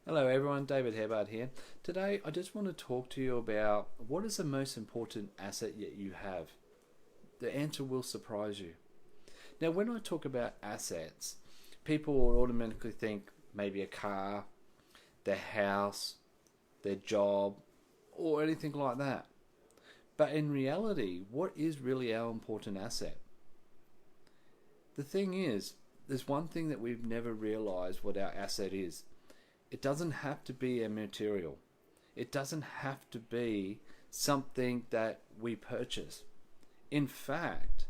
Hello everyone, David Hebbard here. Today I just want to talk to you about what is the most important asset that you have. The answer will surprise you. Now when I talk about assets, people will automatically think maybe a car, their house, their job, or anything like that. But in reality, what is really our important asset? The thing is, there's one thing that we've never realized what our asset is. It doesn't have to be a material. It doesn't have to be something that we purchase. In fact,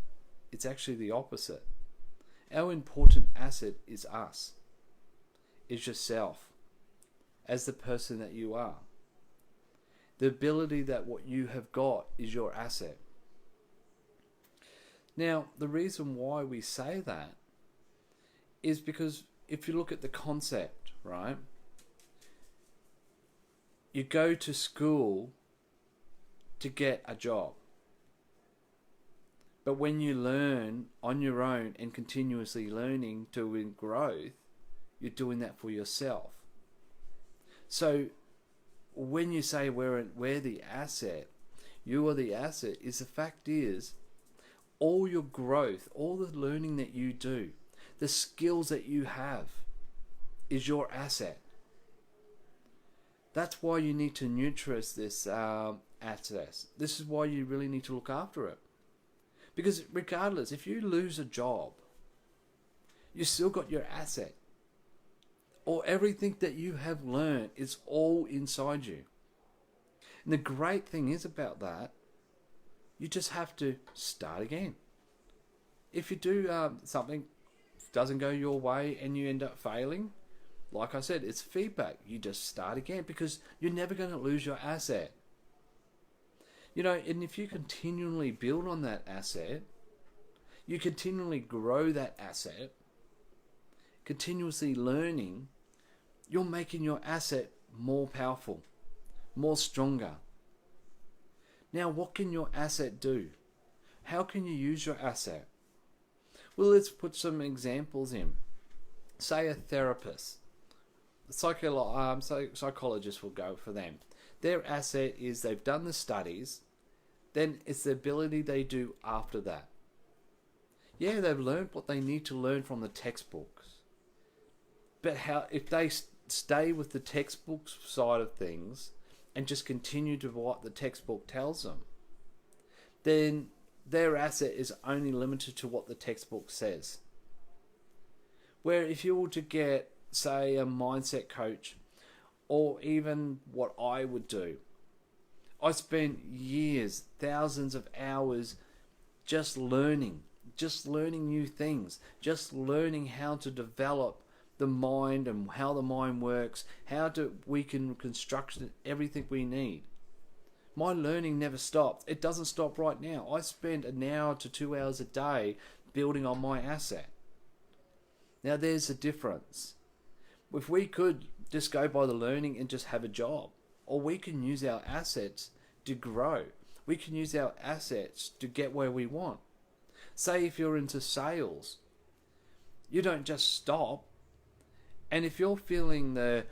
it's actually the opposite. Our important asset is us, is yourself, as the person that you are. The ability that what you have got is your asset. Now, the reason why we say that is because if you look at the concept, right? You go to school to get a job. But when you learn on your own and continuously learning to win growth, you're doing that for yourself. So when you say we're the asset, you are the asset, is the fact is all your growth, all the learning that you do, the skills that you have is your asset. That's why you need to nurture this asset. This is why you really need to look after it. Because regardless, if you lose a job, you still got your asset. Or everything that you have learned is all inside you. And the great thing is about that, you just have to start again. If you do something doesn't go your way and you end up failing, like I said, it's feedback. You just start again because you're never going to lose your asset. And if you continually build on that asset, you continually grow that asset, continuously learning, you're making your asset more powerful, more stronger. Now, what can your asset do? How can you use your asset? Well, let's put some examples in. Say a therapist. Psychologists will go for them. Their asset is they've done the studies, then it's the ability they do after that. Yeah, they've learned what they need to learn from the textbooks. But if they stay with the textbook side of things and just continue to what the textbook tells them, then their asset is only limited to what the textbook says. Where if you were to get, say, a mindset coach, or even what I would do, I spent years, thousands of hours just learning new things, just learning how to develop the mind and how the mind works, we can construct everything we need. My learning never stopped. It doesn't stop right now. I spend an hour to 2 hours a day building on my asset. Now there's a difference. If we could just go by the learning and just have a job, or we can use our assets to grow. We can use our assets to get where we want. Say if you're into sales, you don't just stop. And if you're feeling the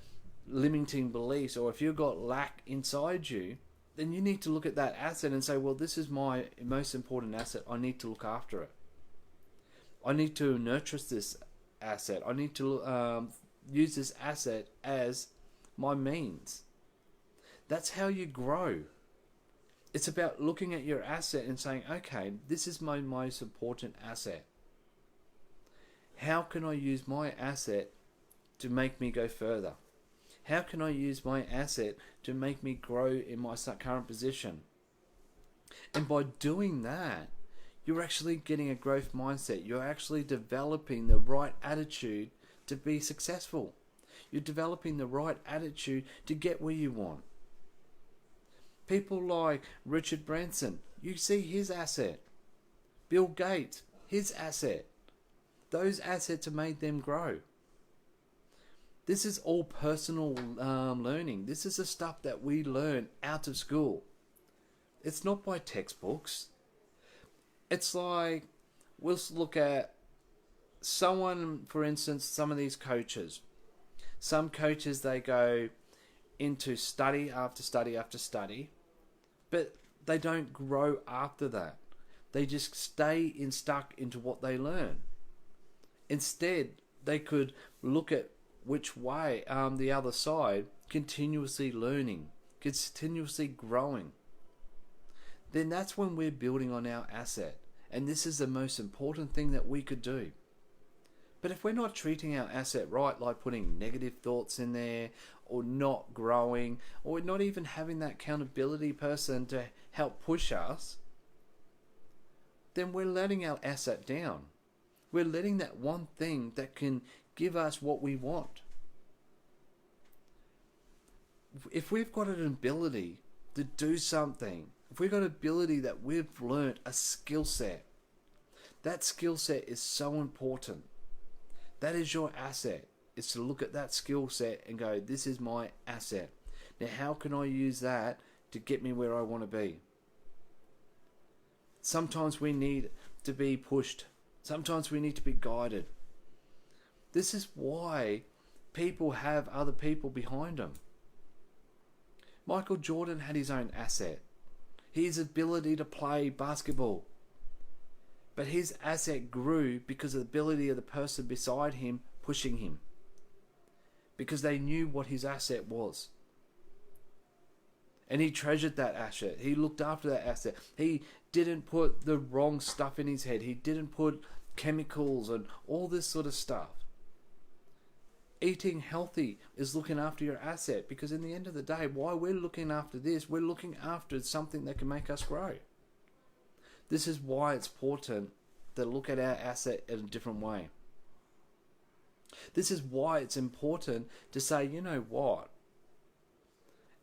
limiting beliefs, or if you've got lack inside you, then you need to look at that asset and say, well, this is my most important asset. I need to look after it. I need to nurture this asset. I need to use this asset as my means. That's how you grow. It's about looking at your asset and saying, okay, this is my most important asset. How can I use my asset to make me go further? How can I use my asset to make me grow in my current position? And by doing that, you're actually getting a growth mindset. You're actually developing the right attitude to be successful. You're developing the right attitude to get where you want. People like Richard Branson, you see his asset. Bill Gates, his asset. Those assets have made them grow. This is all personal learning. This is the stuff that we learn out of school. It's not by textbooks. It's like, we'll look at someone, for instance, some of these coaches. Some coaches, they go into study after study after study, but they don't grow after that. They just stay stuck into what they learn. Instead, they could look at which way, the other side, continuously learning, continuously growing. Then that's when we're building on our asset. And this is the most important thing that we could do. But if we're not treating our asset right, like putting negative thoughts in there, or not growing, or not even having that accountability person to help push us, then we're letting our asset down. We're letting that one thing that can give us what we want. If we've got an ability to do something, if we've got an ability that we've learned, a skill set, that skill set is so important. That is your asset. It's to look at that skill set and go, this is my asset. Now, how can I use that to get me where I want to be? Sometimes we need to be pushed. Sometimes we need to be guided. This is why people have other people behind them. Michael Jordan had his own asset. His ability to play basketball. But his asset grew because of the ability of the person beside him pushing him. Because they knew what his asset was. And he treasured that asset. He looked after that asset. He didn't put the wrong stuff in his head. He didn't put chemicals and all this sort of stuff. Eating healthy is looking after your asset, because in the end of the day, while we're looking after this, we're looking after something that can make us grow. This is why it's important to look at our asset in a different way. This is why it's important to say, you know what?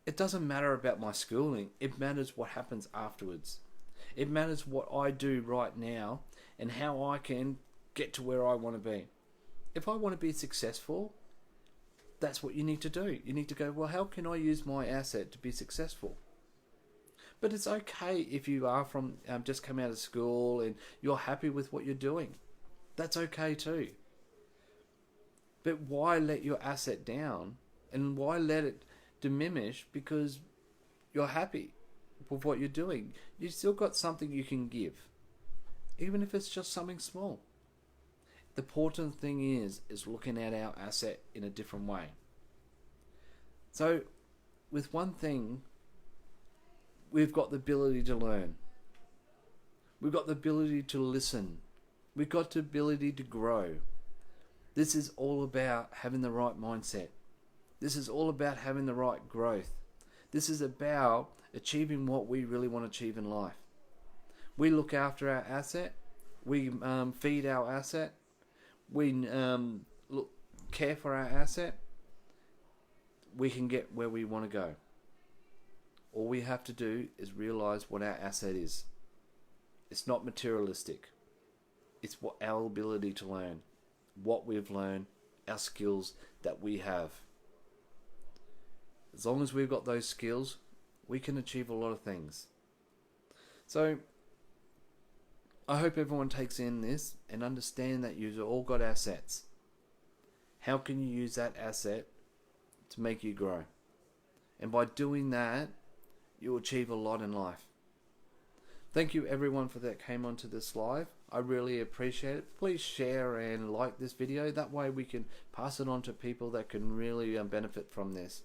It doesn't matter about my schooling. It matters what happens afterwards. It matters what I do right now and how I can get to where I want to be. If I want to be successful, that's what you need to do. You need to go, well, how can I use my asset to be successful? But it's okay if you are from just come out of school and you're happy with what you're doing. That's okay too. But why let your asset down? And why let it diminish because you're happy with what you're doing? You've still got something you can give. Even if it's just something small. The important thing is looking at our asset in a different way. So, with one thing, we've got the ability to learn. We've got the ability to listen. We've got the ability to grow. This is all about having the right mindset. This is all about having the right growth. This is about achieving what we really want to achieve in life. We look after our asset. We feed our asset. We care for our asset. We can get where we want to go. All we have to do is realize what our asset is. It's not materialistic. It's what our ability to learn, what we've learned, our skills that we have. As long as we've got those skills, we can achieve a lot of things. So, I hope everyone takes in this and understand that you've all got assets. How can you use that asset to make you grow? And by doing that, you'll achieve a lot in life. Thank you everyone for that came onto this live. I really appreciate it. Please share and like this video. That way we can pass it on to people that can really benefit from this.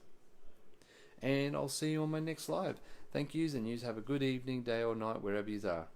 And I'll see you on my next live. Thank yous, and yous have a good evening, day or night, wherever yous are.